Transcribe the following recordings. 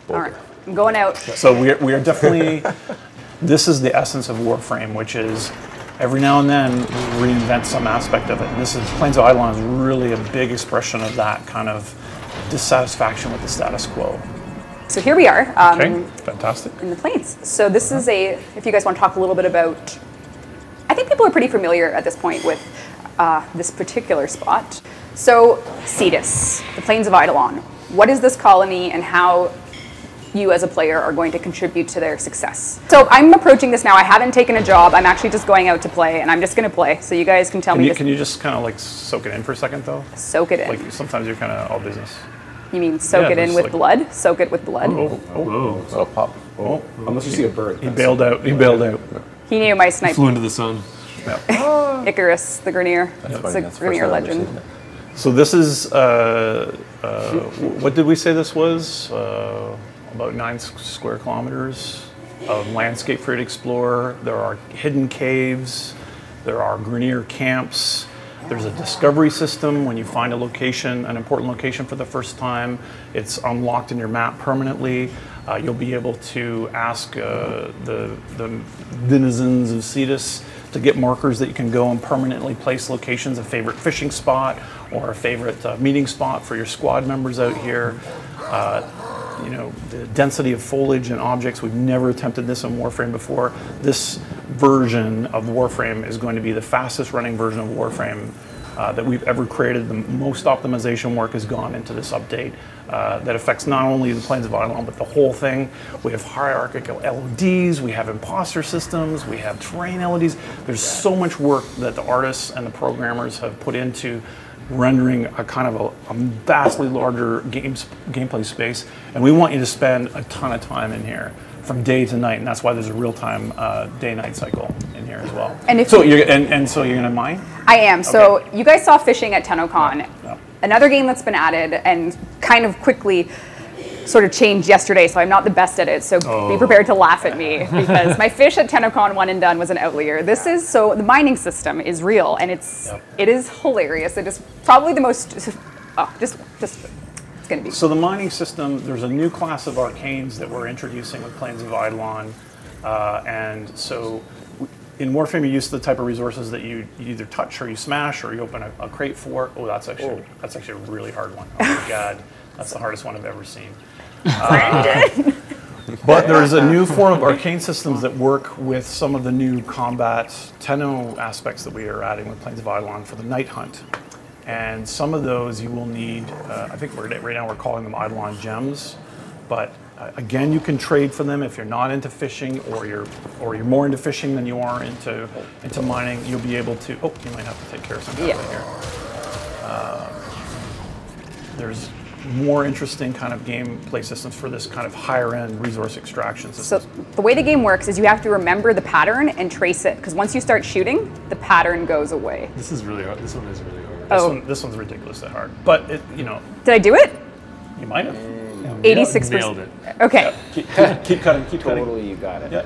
All right, I'm going out. So we are definitely, this is the essence of Warframe, which is every now and then we reinvent some aspect of it. And this is, Plains of Eidolon is really a big expression of that kind of dissatisfaction with the status quo. So here we are. Okay, fantastic. In the Plains. So this is if you guys want to talk a little bit about, I think people are pretty familiar at this point with this particular spot. So Cetus, the Plains of Eidolon. What is this colony and how you as a player are going to contribute to their success? So I'm approaching this now. I haven't taken a job. I'm actually just going out to play, and I'm just going to play. So you guys can tell me. Can you just kind of like soak it in for a second, though? Soak it in. Like sometimes you're kind of all business. You mean soak it in with blood? Soak it with blood? Oh, pop. Oh. Unless you see a bird. He bailed out. He bailed out. He knew my sniper. Flew into the sun. Yeah. Icarus, the Grineer. It's a Grineer legend. So this is, what did we say this was? About 9 square kilometers of landscape for you to explore. There are hidden caves. There are Grineer camps. There's a discovery system. When you find a location, an important location for the first time, it's unlocked in your map permanently. You'll be able to ask the denizens of Cetus to get markers that you can go and permanently place locations, a favorite fishing spot or a favorite meeting spot for your squad members out here. You know, the density of foliage and objects, we've never attempted this in Warframe before. This version of Warframe is going to be the fastest running version of Warframe that we've ever created. The most optimization work has gone into this update that affects not only the Plains of Eidolon, but the whole thing. We have hierarchical LODs, we have imposter systems, we have terrain LODs. There's so much work that the artists and the programmers have put into rendering a kind of a vastly larger gameplay space, and we want you to spend a ton of time in here from day to night, and that's why there's a real-time day-night cycle in here as well. And if so you're gonna mine? I am. Okay. So you guys saw fishing at TennoCon. Yeah. Another game that's been added and kind of quickly sort of changed yesterday, so I'm not the best at it, so be prepared to laugh at me, because my fish at TennoCon 1 and Done was an outlier. This is, so the mining system is real, and it is hilarious. It is probably the most, it's gonna be. So the mining system, there's a new class of arcanes that we're introducing with Plains of Eidolon, and so in Warframe you use the type of resources that you either touch or you smash or you open a crate for. Oh, that's actually a really hard one. Oh my God, that's the hardest one I've ever seen. But there's a new form of arcane systems that work with some of the new combat Tenno aspects that we are adding with Plains of Eidolon for the night hunt. And some of those you will need, I think right now we're calling them Eidolon gems, but again, you can trade for them if you're not into fishing or you're more into fishing than you are into mining. You'll be able to, you might have to take care of something right here. There's more interesting kind of gameplay systems for this kind of higher end resource extraction system. So the way the game works is you have to remember the pattern and trace it, because once you start shooting, the pattern goes away. This is really hard. This one is really hard. This one's ridiculously hard, but you know. Did I do it? You might have. 86%. Nailed it. Okay. Yeah. Keep cutting. Totally, you got it. Yeah.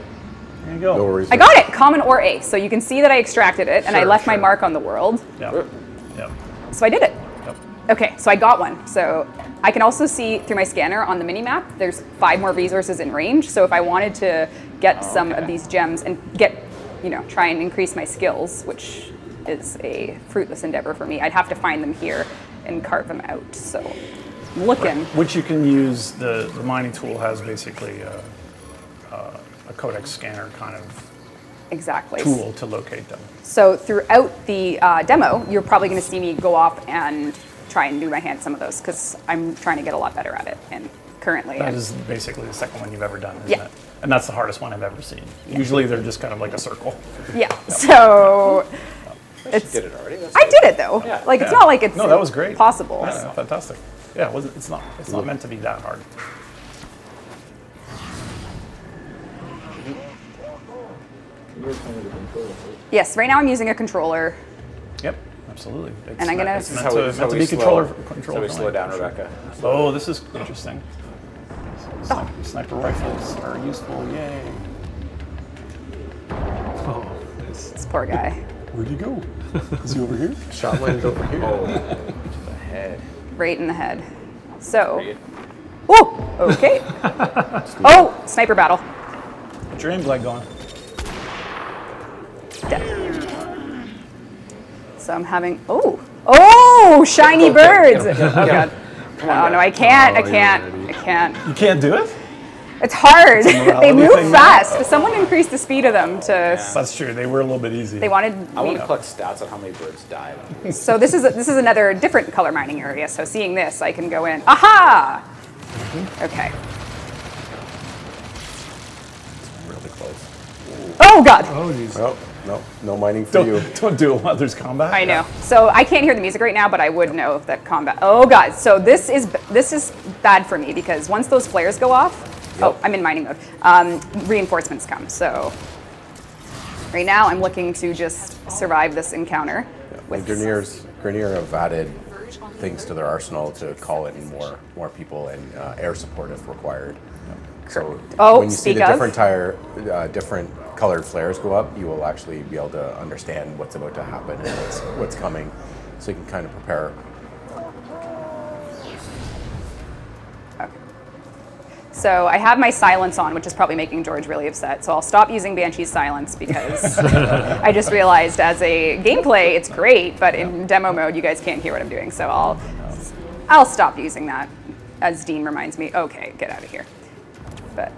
There you go. No worries. I got it, common or A. So you can see that I extracted it and I left my mark on the world. Yeah. Yeah. So I did it. Yep. Okay, so I got one. So I can also see through my scanner on the mini-map, there's 5 more resources in range. So if I wanted to get some of these gems and try and increase my skills, which is a fruitless endeavor for me, I'd have to find them here and carve them out. So I'm looking. Which you can use, the mining tool has basically a codex scanner kind of tool to locate them. So throughout the demo, you're probably going to see me go off and try and do my hand some of those, because I'm trying to get a lot better at it. And currently, that is basically the second one you've ever done, isn't it? And that's the hardest one I've ever seen. Yeah. Usually they're just kind of like a circle. Yeah. So you did it already. I did it though. Yeah. Like it's not like it's that was great. Possible. Yeah, fantastic. Yeah, it's not meant to be that hard. Yes, right now I'm using a controller. Yep, absolutely. And I'm gonna. It's meant to be controller. So we slow down, Rebecca. Oh, this is interesting. Sniper rifles are useful. Yay! Oh, this poor guy. Where'd he go? Is he over here? Shot landed over here. Oh, to the head. Right in the head. So, Oh, okay. Oh, sniper battle. What's your aim glide going? Dead. So I'm having, oh, shiny birds. Oh God. Oh no, I can't. You can't do it? It's hard. They move thing, fast. Someone increased the speed of them to. That's true. They were a little bit easy. They wanted. I want to collect stats on how many birds died. So this is another different color mining area. So seeing this, I can go in. Aha! Okay. Really close. Oh God! Oh, geez. Oh, no mining for you. Don't do it while there's combat. I know. So I can't hear the music right now, but I would know that combat. Oh God! So this is bad for me because once those flares go off, oh, I'm in mining mode. Reinforcements come. So right now I'm looking to just survive this encounter. With Grenier have added things to their arsenal to call in more people and air support if required. So when you see the different colored flares go up, you will actually be able to understand what's about to happen and what's coming, so you can kind of prepare. Okay. So I have my silence on, which is probably making George really upset. So I'll stop using Banshee's silence because I just realized as a gameplay it's great, but in demo mode you guys can't hear what I'm doing. So I'll stop using that, as Dean reminds me. Okay, get out of here. But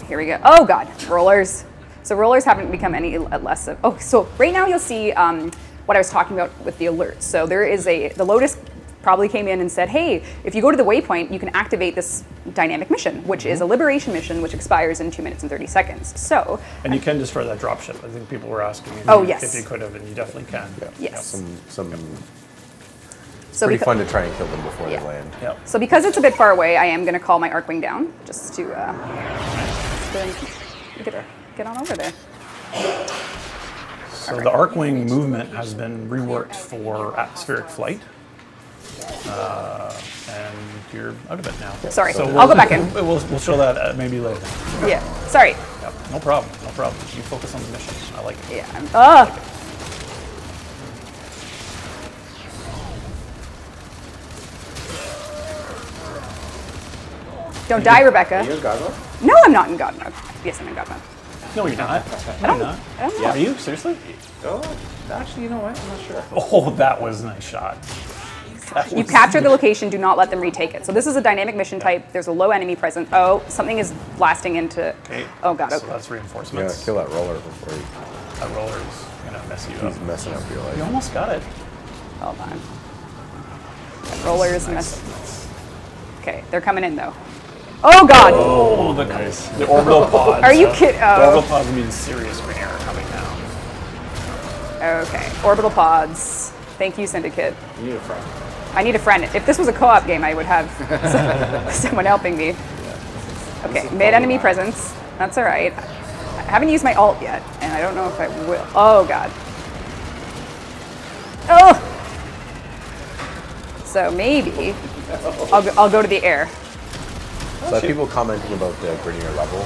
here we go. Oh God, rollers. So rollers haven't become any less of. Oh, so right now you'll see what I was talking about with the alerts. So there is the Lotus probably came in and said, hey, if you go to the waypoint, you can activate this dynamic mission, which is a liberation mission, which expires in 2 minutes and 30 seconds. So. And you can destroy that dropship. I think people were asking yes. if you could have, and you definitely can. Yeah. Yes. It's pretty fun to try and kill them before they land. Yep. So because it's a bit far away, I am going to call my Arcwing down, just to get on over there. So the Arcwing movement has been reworked for atmospheric flight. And you're out of it now. Sorry, So I'll go back in. We'll show that maybe later. Yeah, sorry. Yep. No problem, no problem. You focus on the mission. I like it. Yeah, Don't die, Rebecca. Are you in God mode? No, I'm not in God mode. Yes, I'm in God mode. No, you're not. I don't know. Are you? Seriously? Oh, actually, you know what? I'm not sure. Oh, that was a nice shot. You capture the location, do not let them retake it. So this is a dynamic mission type. There's a low enemy present. Oh, something is blasting into. Okay. Oh God. So Okay. that's Yeah, reinforcements. kill that roller before That roller is gonna mess you up. he's messing up your life. You almost got it. Hold on. That roller is messing. Okay, they're coming in though. Oh God. Oh, the orbital pods. Are you kidding? The orbital pods mean serious green error coming down. Okay, orbital pods. Thank you, Syndicate. You need a friend. I need a friend. If this was a co-op game, I would have someone helping me. Okay, mid-enemy presence. That's all right. I haven't used my ult yet, and I don't know if I will. Oh God. Oh. So maybe I'll go to the air. So I have people commenting about the Grenier level.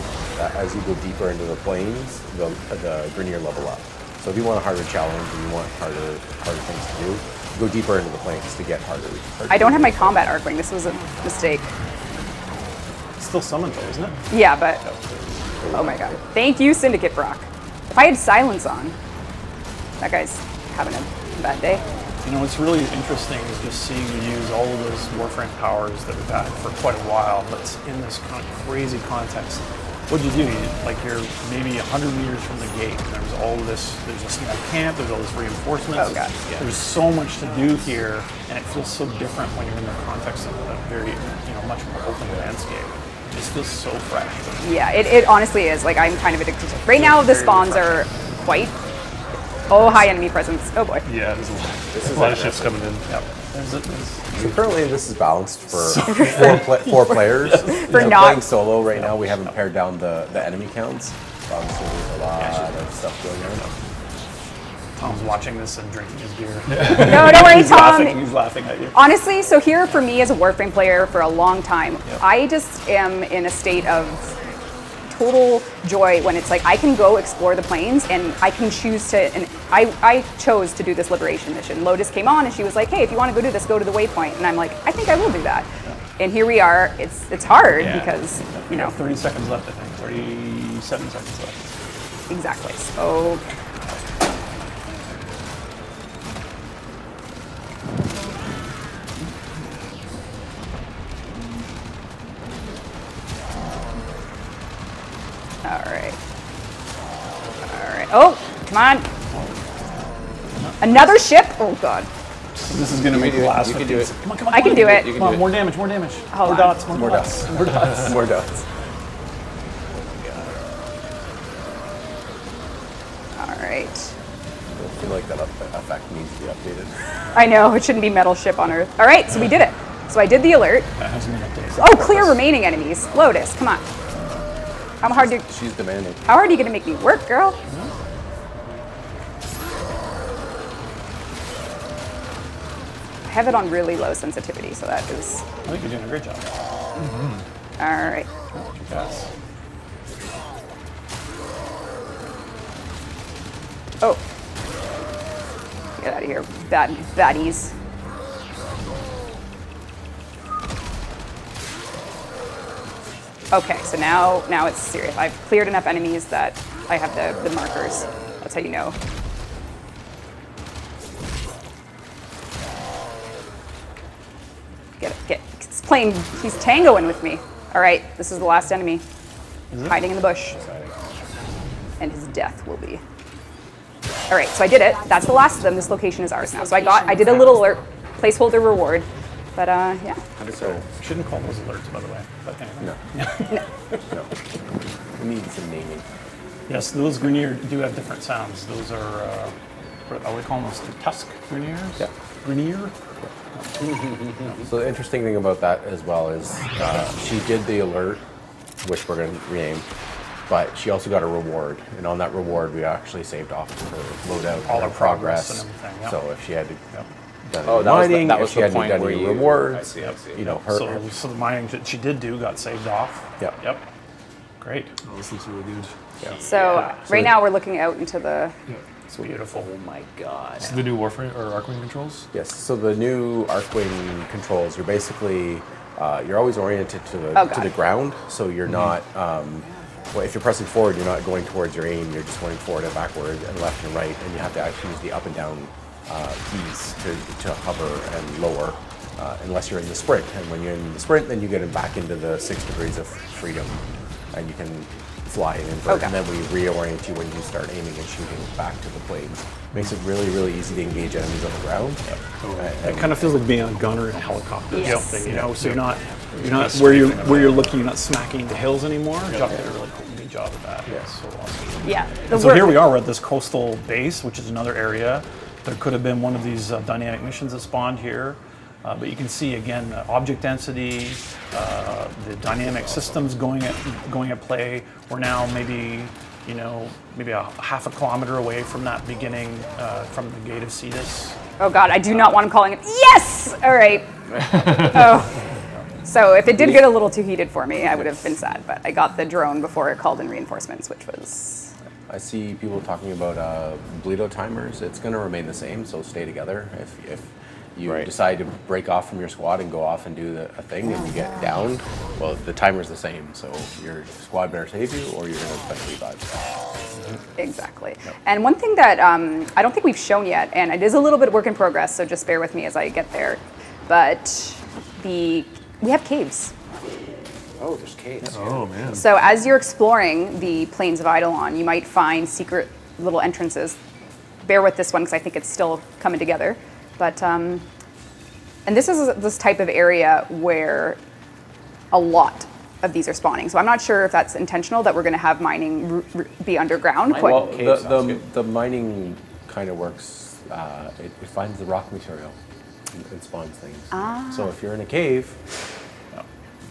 As you go deeper into the planes, the Grenier level up. So if you want a harder challenge and you want harder things to do, go deeper into the planes to get harder. I don't have my combat Arcwing. This was a mistake. It's still summoned though, isn't it? Yeah, but oh my God. Thank you, Syndicate Brock. If I had silence on, that guy's having a bad day. You know, what's really interesting is just seeing you use all of those Warframe powers that we've had for quite a while, but in this kind of crazy context. What'd you do? You're maybe 100 meters from the gate, and there's all this, there's a small camp, there's all this reinforcements. Oh God. There's so much to do here, and it feels so different when you're in the context of a very, much more open landscape. It just feels so fresh. Yeah, it honestly is. Like, I'm kind of addicted to it. Right now, the spawns are quite. Oh, high enemy presence. Oh boy. Yeah, there's a lot of ships coming in. Yep. So currently this is balanced for four players. For not playing solo right now, we haven't pared down the enemy counts. So obviously there's a lot of stuff going on. Tom's watching this and drinking his beer. No, don't worry, Tom. He's laughing at you. Honestly, so here for me as a Warframe player for a long time, I just am in a state of total joy when it's like I can go explore the planes and I can choose to, and I chose to do this liberation mission. Lotus came on and she was like, hey, if you want to go do this, go to the waypoint. And I'm like, I think I will do that. And here we are. It's hard because, you know. 30 seconds left, I think. 37 seconds left. Exactly. So. All right. Oh, come on. Another ship? Oh, God. This is going to make the last. You can do it. Come on, come on. I can do it. Come on, more damage, more damage. Hold more on. dots, more More dots. dots. More dots. More dots. All right. I feel like that effect needs to be updated. I know, it shouldn't be metal ship on Earth. All right, so we did it. So I did the alert. That hasn't been updated. Oh, clear remaining enemies. Lotus, come on. How hard She's demanding. How hard are you gonna make me work, girl? I have it on really low sensitivity, so that is. I think you're doing a great job. All right. Yes. Oh. Get out of here, baddies. Okay, so now it's serious. I've cleared enough enemies that I have the markers. That's how you know. It's playing, he's tangoing with me. All right, this is the last enemy. Hiding in the bush. And his death will be. All right, so I did it. That's the last of them. This location is ours now. So I did a little alert, placeholder reward. But yeah. So Shouldn't call those alerts, by the way. But anyway. no. We need some naming. Yes, those Grenier do have different sounds. Those are, what are we calling those? Tusk Greniers? Yeah. Grenier? So the interesting thing about that as well is she did the alert, which we're going to rename, but she also got a reward, and on that reward we actually saved off her loadout, All her our progress and everything, yeah. So if she had to done Oh, any that was the- mining, that if was she the hadn't point done where any you- rewards, I see. you know, So the mining that she did do got saved off. Yep. Yep. Great. Oh, this looks really good. yeah. So right now we're looking out into the. It's beautiful. Oh my god. So the new Warframe or Arcwing controls? Yes. So the new Arcwing controls, you're basically you're always oriented to Oh, the ground, so you're not. Well, if you're pressing forward, you're not going towards your aim. You're just going forward and backward and left and right, and you have to actually use the up and down keys to hover and lower, unless you're in the sprint. And when you're in the sprint, then you get back into the 6 degrees of freedom, and you can fly and invert. Okay. And then we reorient you when you start aiming and shooting back to the planes. Makes it really, really easy to engage enemies on the ground. It kind of feels like being a gunner in a helicopter or Yes. something, you know. So you're not where you're looking, you're not smacking the hills anymore. Job did a really good job of that. Yes. So awesome. Yeah. So here we are. We're at this coastal base, which is another area. There could have been one of these dynamic missions that spawned here. But you can see again the object density, the dynamic systems going at play. We're now maybe a half a kilometer away from that beginning, from the gate of Cetus. Oh God, I do not want him calling it. Yes. All right. Oh. So if it did get a little too heated for me, I would have been sad. But I got the drone before it called in reinforcements, which was. I see people talking about bleed out timers. It's going to remain the same, so stay together. If you decide to break off from your squad and go off and do a thing and you get down, well, the timer's the same. So your squad better save you or you're going to especially revive. Exactly. Yep. And one thing that I don't think we've shown yet, and it is a little bit work in progress, so just bear with me as I get there, but we have caves. Oh, there's caves. Oh man. So as you're exploring the plains of Eidolon, you might find secret little entrances. Bear with this one because I think it's still coming together. But, and this is this type of area where a lot of these are spawning. So I'm not sure if that's intentional, that we're going to have mining be underground. Well, the mining kind of works, it finds the rock material and spawns things. Ah. So if you're in a cave,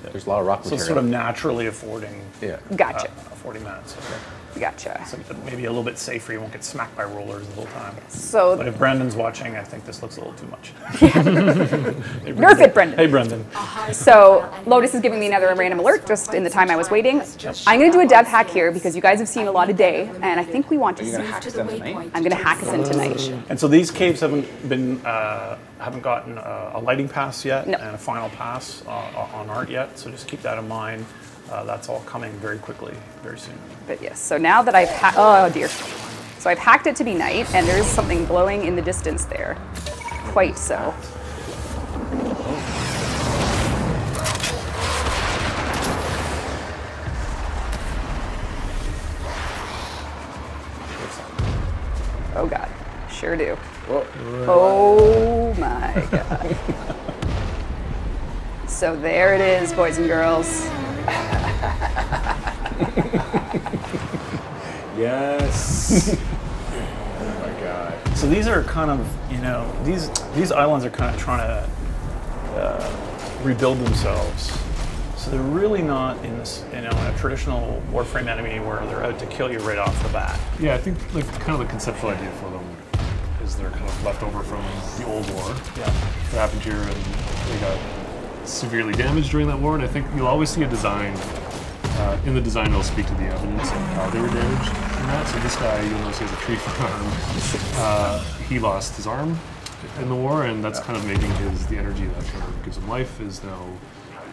there's a lot of rock material. So it's sort of naturally affording. Yeah. Gotcha. 40 minutes. Okay. Gotcha. So maybe a little bit safer. You won't get smacked by rollers the whole time. So, but if Brendan's watching, I think this looks a little too much. Nerf it, Brendan. Hey, Brendan. So Lotus is giving me another random alert just in the time I was waiting. I'm going to do a dev hack here because you guys have seen a lot of day, and I think we want to see. I'm going to hack us in tonight. And so these caves haven't gotten a lighting pass yet, no. And a final pass on art yet. So just keep that in mind. That's all coming very quickly, very soon. But yes, so now that I've oh dear. So I've hacked it to be night, and there's something glowing in the distance there. Quite so. Oh God, sure do. Whoa. Oh my God. So there it is, boys and girls. Yes. Oh my God. So these are kind of, you know, these islands are kind of trying to rebuild themselves. So they're really not in this, you know, a traditional Warframe enemy where they're out to kill you right off the bat. Yeah, I think like kind of the conceptual idea for them is they're kind of left over from the old war. Yeah. That happened here, and they got severely damaged during that war. And I think you'll always see a design. In the design, they'll speak to the evidence of how they were damaged in that. So this guy, you'll notice he has a tree for an arm. He lost his arm in the war, and that's kind of making the energy that kind of gives him life is now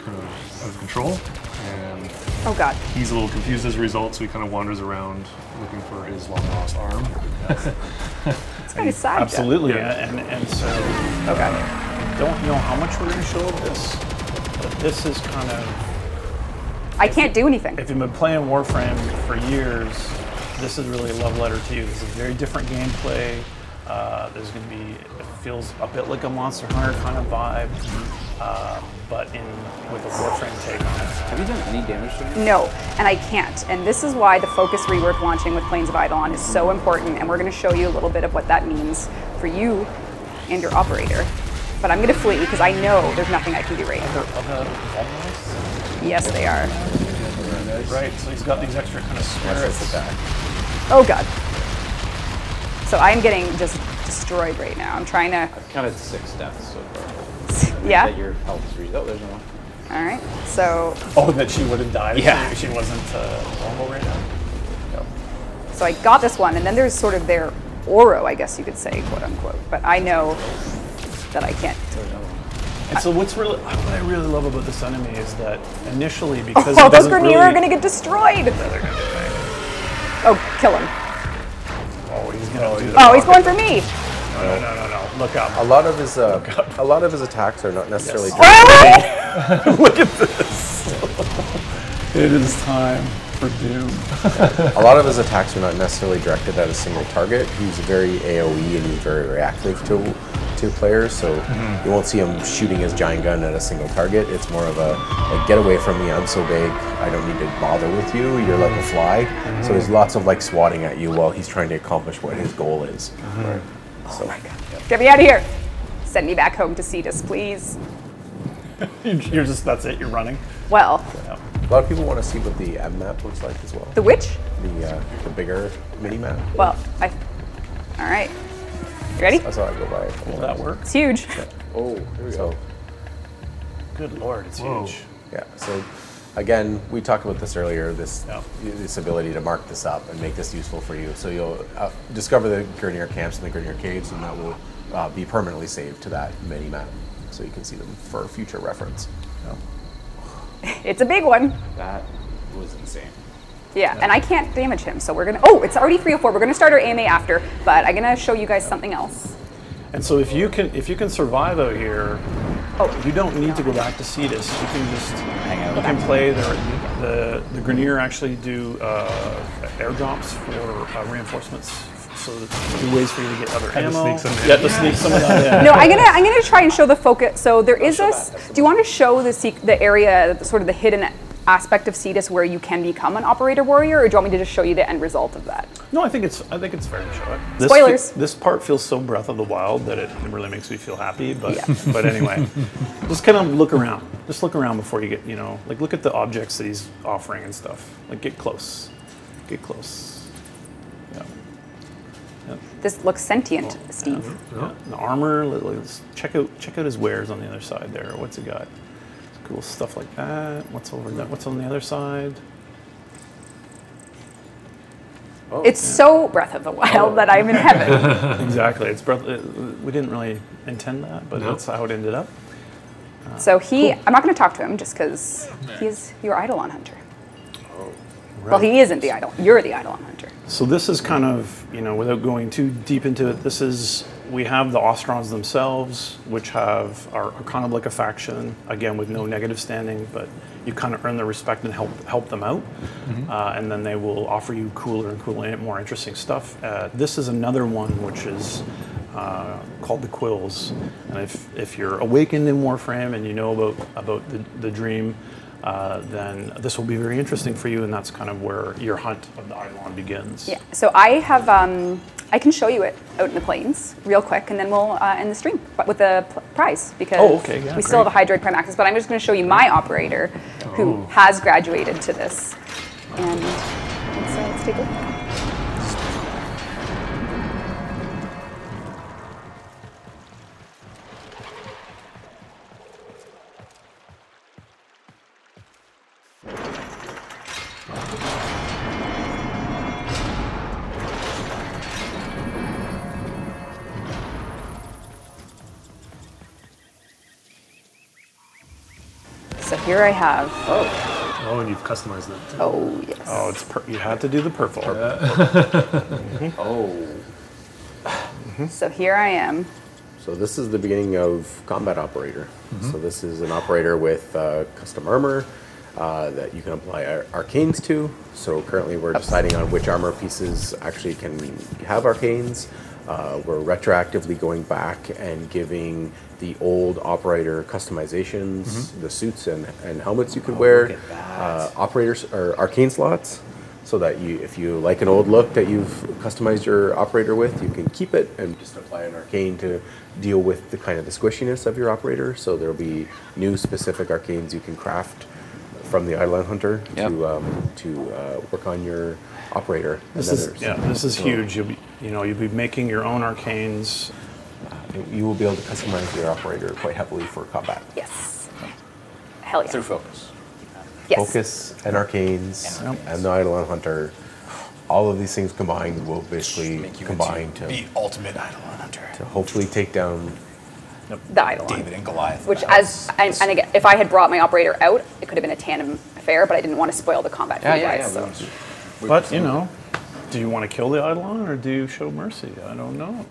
kind of out of control. And oh God. He's a little confused as a result, so he kind of wanders around looking for his long lost arm. It's kind of sad. Absolutely, yeah. And so okay. Don't know how much we're going to show of this, but this is kind of. I can't do anything. If you've been playing Warframe for years, this is really a love letter to you. This is very different gameplay. There's going to be, it feels a bit like a Monster Hunter kind of vibe, but with a Warframe take on it. Have you done any damage to it? No, and I can't. And this is why the focus rework launching with Plains of Eidolon is so important, and we're going to show you a little bit of what that means for you and your operator. But I'm going to flee because I know there's nothing I can do right now. Yes, they are. Right, so he's got these extra kind of spirits attack. Oh God. So I'm getting just destroyed right now. I'm trying to. I've counted 6 deaths so far. Yeah. That your health is reached. Oh, there's no one. All right. So. Oh, that she would have died. Yeah. If she wasn't normal right now. No. So I got this one, and then there's sort of their Oro, I guess you could say, quote unquote. But I know that I can't. And so what I really love about this enemy is that initially, because those Grenier are going to get destroyed. Oh, kill him. Oh, he's going to do that. Oh, he's going for me. No. Look up. A lot of his attacks are not necessarily. Yes. Look at this. It is time for doom. A lot of his attacks are not necessarily directed at a single target. He's very AoE and he's very reactive to players, so you won't see him shooting his giant gun at a single target. It's more of a, like, get away from me, I'm so big, I don't need to bother with you, you're like a fly. So there's lots of like swatting at you while he's trying to accomplish what his goal is. Right. Oh my God. Get me out of here. Send me back home to Cetus, please. You're just, that's it, you're running? Well. Yeah. A lot of people want to see what the M map looks like as well. The which? The bigger mini map. Well, all right. You ready? That's how I go by it. Will that work? It's huge. Yeah. Oh, here we go. Good Lord, it's huge. Yeah, so again, we talked about this earlier, this ability to mark this up and make this useful for you. So you'll discover the Grenier camps and the Grenier caves, and that will be permanently saved to that mini map, so you can see them for future reference. Yeah. It's a big one. That was insane. Yeah, and I can't damage him, so we're gonna. Oh, it's already 304. We're gonna start our AMA after, but I'm gonna show you guys something else. And so if you can survive out here, you don't need to go back to Cetus. You can just hang out. You can play the Grenier actually do airdrops for reinforcements. So there's ways for you to get other ammo. To sneak some of that in. No, I'm gonna try and show the focus. So there is this. Do you want to show the area, sort of the hidden aspect of Cetus where you can become an operator warrior, or do you want me to just show you the end result of that? No, I think it's fair to show it. Spoilers. This part feels so Breath of the Wild that it really makes me feel happy. But but anyway, just kind of look around. Just look around before you get, like, look at the objects that he's offering and stuff. Like, get close. Get close. Yeah. Yep. This looks sentient, Steve. Yeah. The armor. Let's check out his wares on the other side there. What's he got? Cool stuff like that. What's over there? What's on the other side? Oh, it's so Breath of the Wild that I'm in heaven. Exactly. It's we didn't really intend that, but that's how it ended up. So I'm not going to talk to him just because he's your Eidolon hunter. Oh, right. Well, he isn't the Eidolon. You're the Eidolon hunter. So this is kind of, without going too deep into it, we have the Ostrons themselves, which are kind of like a faction, again, with no negative standing, but you kind of earn their respect and help them out. Mm-hmm. And then they will offer you cooler and cooler, more interesting stuff. This is another one which is called the Quills. And if you're awakened in Warframe and you know about the dream, then this will be very interesting for you, and that's kind of where your hunt of the Eidolon begins. Yeah, so I have, I can show you it out in the plains real quick, and then we'll end the stream with the prize, because we still have a Hydroid Prime access, but I'm just going to show you my operator who has graduated to this. And let's take a look. So here I have. Oh, and you've customized that too. Oh, yes. Oh, you had to do the purple. So here I am. So this is the beginning of Combat Operator. Mm-hmm. So this is an operator with custom armor that you can apply arcanes to. So currently we're deciding on which armor pieces actually can have arcanes. We're retroactively going back and giving the old operator customizations, the suits and helmets you could wear, operators or arcane slots, so that if you like an old look that you've customized your operator with, you can keep it and just apply an arcane to deal with the kind of the squishiness of your operator. So there'll be new specific arcanes you can craft from the Eidolon Hunter to work on your operator. This is huge. You'll be making your own arcanes. You will be able to customize your operator quite heavily for combat. Yes. Hell yeah. Through focus. Yes. Focus and arcanes and the Eidolon Hunter. All of these things combined will basically combine to the ultimate Eidolon Hunter. To hopefully take down the Eidolon. David and Goliath. Which, and again, if I had brought my operator out, it could have been a tandem affair, but I didn't want to spoil the combat for you guys. So. But, do you want to kill the Eidolon or do you show mercy? I don't know.